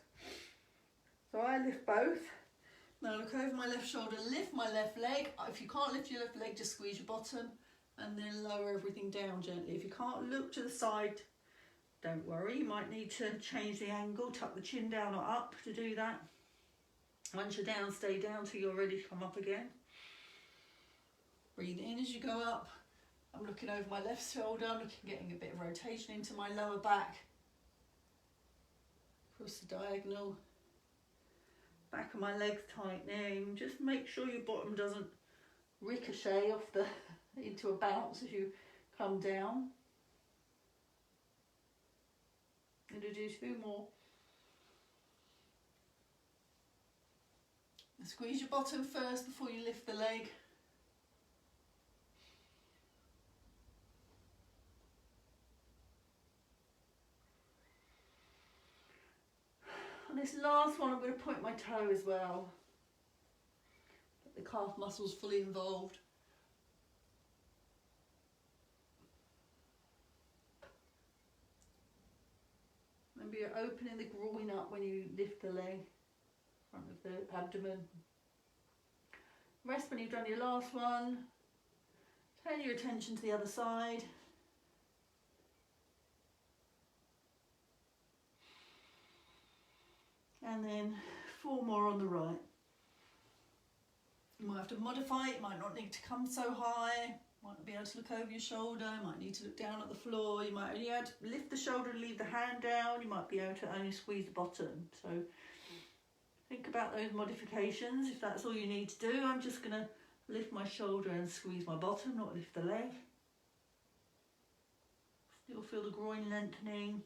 So I lift both. Now look over my left shoulder, lift my left leg. If you can't lift your left leg, just squeeze your bottom and then lower everything down gently. If you can't look to the side, don't worry. You might need to change the angle, tuck the chin down or up to do that. Once you're down, stay down till you're ready to come up again. Breathe in as you go up. I'm looking over my left shoulder, I'm getting a bit of rotation into my lower back. Across the diagonal. Back of my legs tightening. Just make sure your bottom doesn't ricochet off into a bounce as you come down. I'm going to do 2 more. And squeeze your bottom first before you lift the leg. On this last one, I'm going to point my toe as well. Get the calf muscles fully involved. you're opening the groin up when you lift the leg, front of the abdomen. Rest when you've done your last one. Turn your attention to the other side. And then 4 more on the right. You might have to modify it, might not need to come so high, might not be able to look over your shoulder, might need to look down at the floor, you might only have to lift the shoulder and leave the hand down, you might be able to only squeeze the bottom. So think about those modifications if that's all you need to do. I'm just going to lift my shoulder and squeeze my bottom, not lift the leg. Still feel the groin lengthening,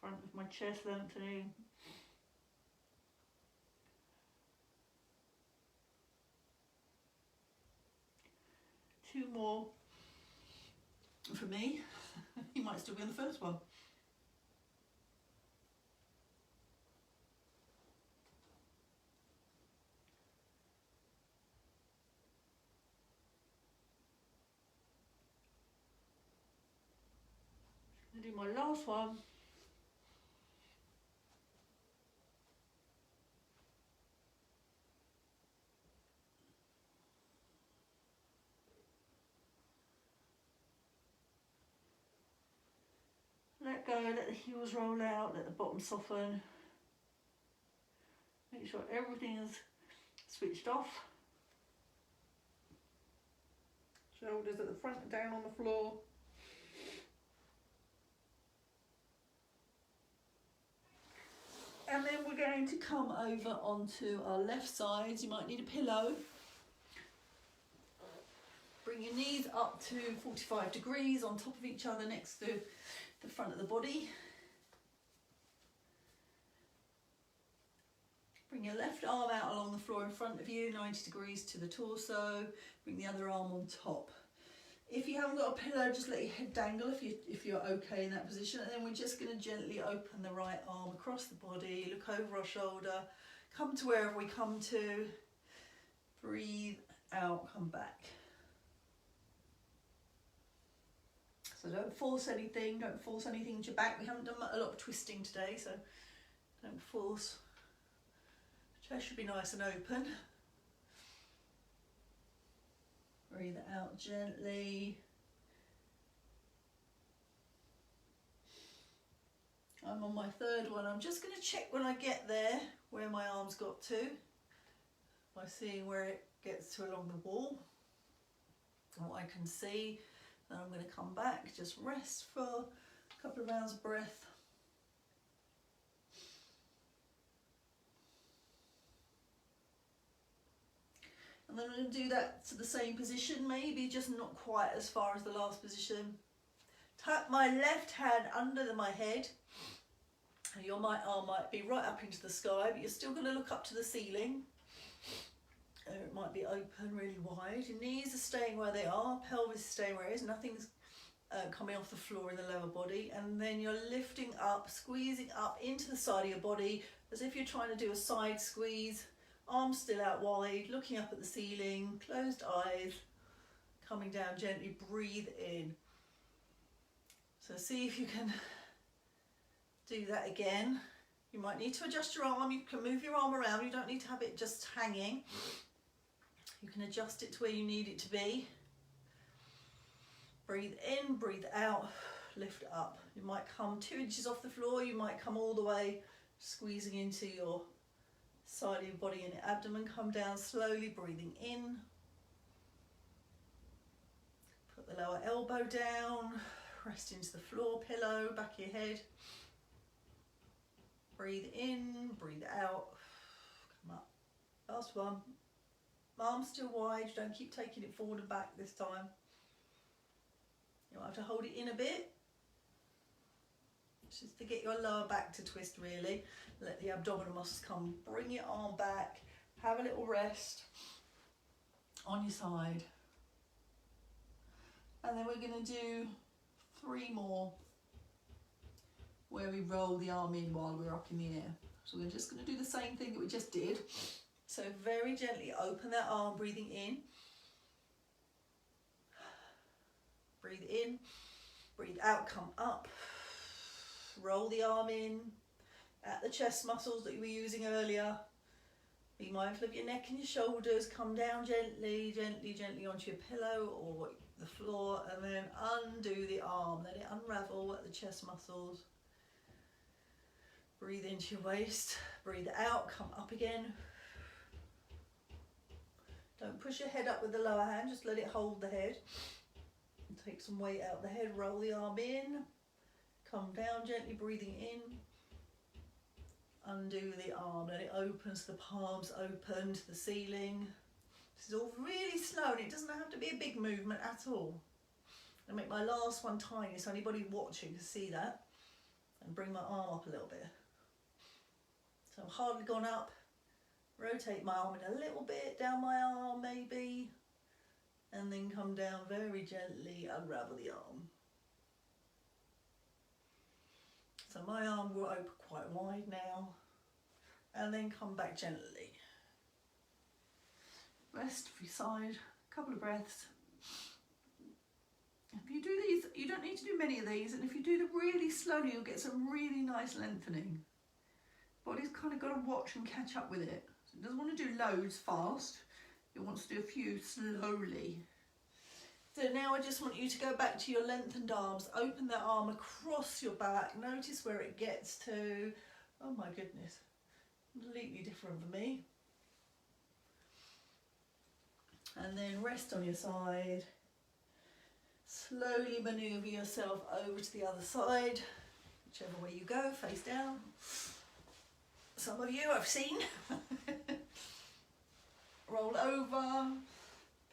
front of my chest lengthening. Two more for me. You might still be on the first one. I'm going to do my last one. Let go, let the heels roll out, let the bottom soften. Make sure everything is switched off. Shoulders at the front and down on the floor. And then we're going to come over onto our left sides. You might need a pillow. Bring your knees up to 45 degrees on top of each other next to the front of the body. Bring your left arm out along the floor in front of you, 90 degrees to the torso. Bring the other arm on top. If you haven't got a pillow, just let your head dangle if you're okay in that position. And then we're just going to gently open the right arm across the body, look over our shoulder, come to wherever we come to. Breathe out, come back. So don't force anything into your back. We haven't done a lot of twisting today, so don't force. Chest should be nice and open. Breathe out gently. I'm on my third one. I'm just going to check when I get there where my arms got to by seeing where it gets to along the wall and what I can see. Then I'm going to come back, just rest for a couple of rounds of breath. And then I'm going to do that to the same position, maybe just not quite as far as the last position. Tuck my left hand under my head. And your arm might be right up into the sky, but you're still going to look up to the ceiling. It might be open really wide. Your knees are staying where they are, pelvis is staying where it is, nothing's coming off the floor in the lower body. And then you're lifting up, squeezing up into the side of your body as if you're trying to do a side squeeze. Arms still out wide, looking up at the ceiling, closed eyes, coming down gently, breathe in. So see if you can do that again. You might need to adjust your arm, you can move your arm around, you don't need to have it just hanging. You can adjust it to where you need it to be. Breathe in, breathe out, lift up. You might come 2 inches off the floor, you might come all the way, squeezing into your side of your body and your abdomen. Come down slowly, breathing in. Put the lower elbow down, rest into the floor pillow, back of your head. Breathe in, breathe out, come up. Last one. Arms still wide, don't keep taking it forward and back this time. You might have to hold it in a bit, just to get your lower back to twist really. Let the abdominal muscles come, bring your arm back, have a little rest on your side. And then we're going to do 3 more where we roll the arm in while we're up in the air. So we're just going to do the same thing that we just did. So very gently open that arm, breathing in. Breathe in, Breathe out, come up. Roll the arm in at the chest muscles that you were using earlier. Be mindful of your neck and your shoulders. Come down gently, gently, gently onto your pillow or the floor, and then undo the arm. Let it unravel at the chest muscles. Breathe into your waist. Breathe out, come up again. Don't push your head up with the lower hand, just let it hold the head. Take some weight out of the head, roll the arm in. Come down gently, breathing in. Undo the arm, let it open so the palms open to the ceiling. This is all really slow and it doesn't have to be a big movement at all. I'll make my last one tiny so anybody watching can see that. And bring my arm up a little bit. So I've hardly gone up. Rotate my arm in a little bit, down my arm maybe. And then come down very gently, unravel the arm. So my arm will open quite wide now, and then come back gently. Rest for your side, a couple of breaths. If you do these, you don't need to do many of these, and if you do them really slowly, you'll get some really nice lengthening. Body's kind of got to watch and catch up with it. So it doesn't want to do loads fast, it wants to do a few slowly. So now I just want you to go back to your lengthened arms, open that arm across your back, notice where it gets to. Oh my goodness, completely different for me. And then rest on your side. Slowly manoeuvre yourself over to the other side, whichever way you go, face down. Some of you I've seen. Roll over.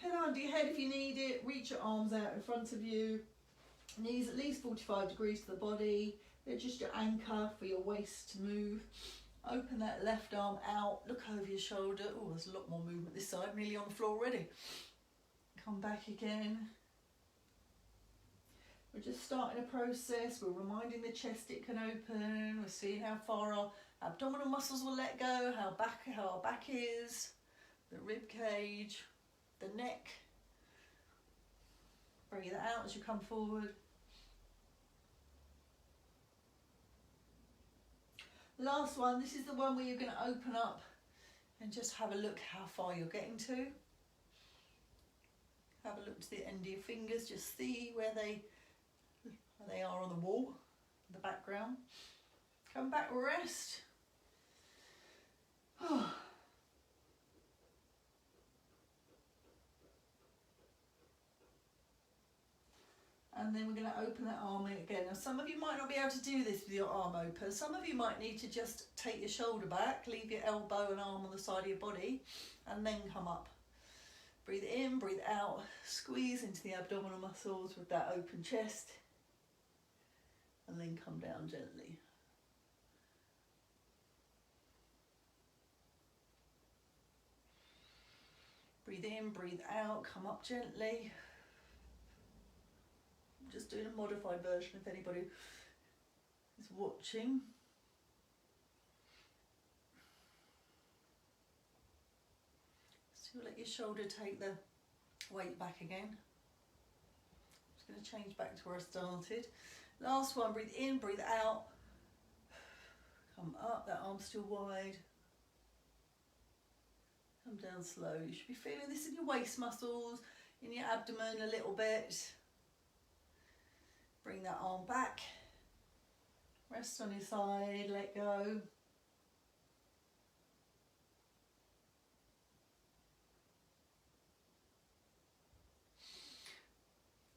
Pillow under your head if you need it, reach your arms out in front of you, knees at least 45 degrees to the body, they're just your anchor for your waist to move. Open that left arm out, look over your shoulder. Oh, there's a lot more movement this side, nearly on the floor already. Come back again. We're just starting a process, we're reminding the chest it can open, we're seeing how far our abdominal muscles will let go, how our back is, the rib cage, the neck. Breathe out as you come forward. Last one, this is the one where you're going to open up and just have a look how far you're getting to. Have a look to the end of your fingers, just see where they are on the wall, the background. Come back, rest. And then we're going to open that arm again. Now some of you might not be able to do this with your arm open. Some of you might need to just take your shoulder back, leave your elbow and arm on the side of your body, and then come up. Breathe in, breathe out, squeeze into the abdominal muscles with that open chest, and then come down gently. Breathe in, breathe out, come up gently. I'm just doing a modified version if anybody is watching. So let your shoulder take the weight back again. I'm just going to change back to where I started. Last one, breathe in, breathe out. Come up, that arm's still wide. Come down slow. You should be feeling this in your waist muscles, in your abdomen a little bit. Bring that arm back. Rest on your side, let go.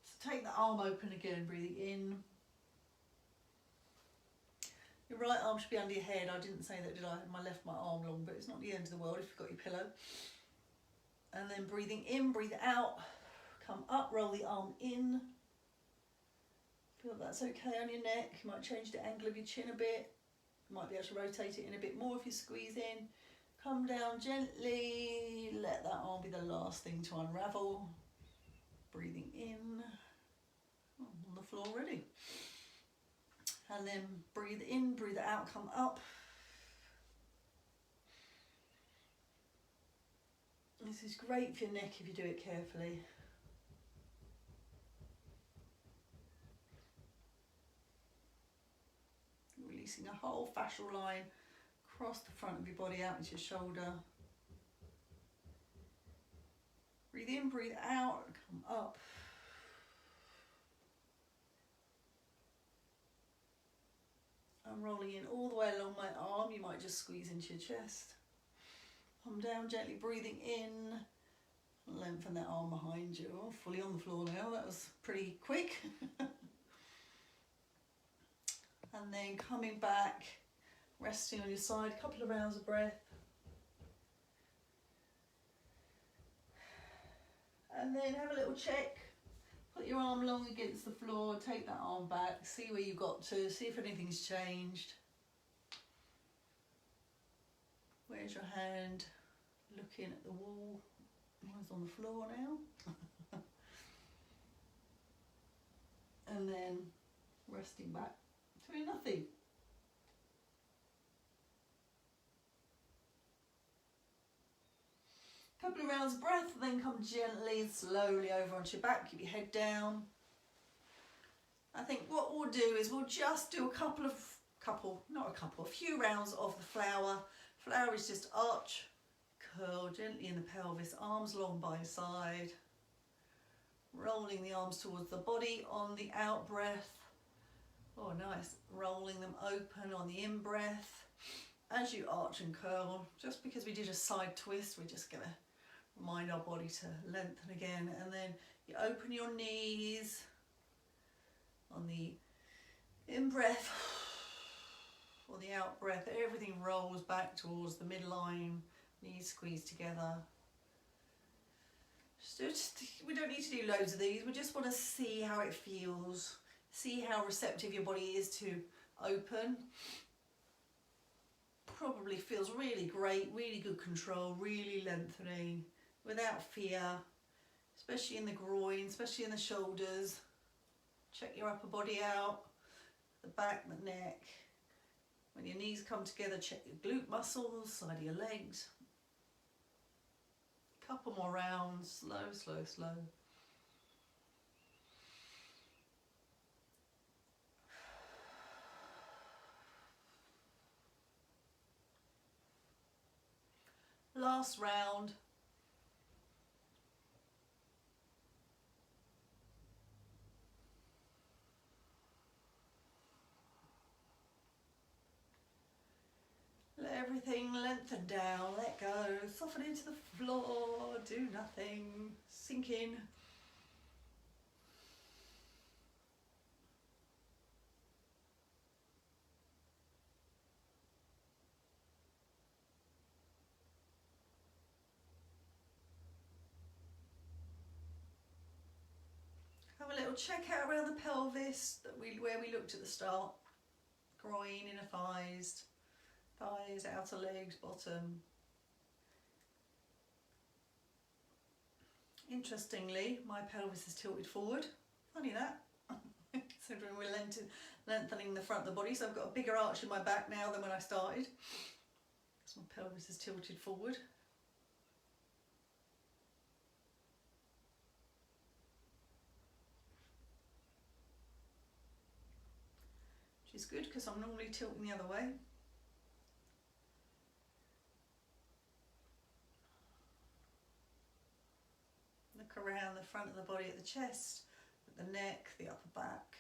So take the arm open again, breathing in. Your right arm should be under your head. I didn't say that, did I? I left my arm long, but it's not the end of the world if you've got your pillow. And then breathing in, breathe out. Come up, roll the arm in. Feel that's okay on your neck. You might change the angle of your chin a bit. You might be able to rotate it in a bit more if you squeeze in. Come down gently. Let that arm be the last thing to unravel. Breathing in. Oh, on the floor already. And then breathe in, breathe out, come up. This is great for your neck if you do it carefully. tracing a whole fascial line across the front of your body out into your shoulder. Breathe in, breathe out, come up. I'm rolling in all the way along my arm. You might just squeeze into your chest. Come down, gently breathing in. Lengthen that arm behind you. Oh, fully on the floor now. That was pretty quick. And then coming back, resting on your side, a couple of rounds of breath. And then have a little check. Put your arm long against the floor, take that arm back, see where you got to, see if anything's changed. Where's your hand? Looking at the wall. Mine's on the floor now. And then resting back, doing nothing. Couple of rounds of breath, then come gently, slowly over onto your back, keep your head down. I think what we'll do is we'll just do a few rounds of the flower. Flower is just arch, curl gently in the pelvis, arms long by side. Rolling the arms towards the body on the out breath. Oh, nice. Rolling them open on the in breath. As you arch and curl, just because we did a side twist, we're just going to remind our body to lengthen again. And then you open your knees on the in breath. On the out breath, everything rolls back towards the midline. Knees squeeze together. We don't need to do loads of these. We just want to see how it feels. See how receptive your body is to open. Probably feels really great, really good control, really lengthening without fear, especially in the groin, especially in the shoulders. Check your upper body out, the back, the neck. When your knees come together, check your glute muscles, side of your legs. Couple more rounds, slow, slow, slow. Last round. Let everything lengthen down, let go, soften into the floor, do nothing, sink in. Have a little check out around the pelvis where we looked at the start. Groin, inner thighs, outer legs, bottom. Interestingly, my pelvis is tilted forward. Funny that. Considering we're lengthening the front of the body, so I've got a bigger arch in my back now than when I started. So my pelvis is tilted forward. Which is good because I'm normally tilting the other way. Look around the front of the body at the chest, at the neck, the upper back.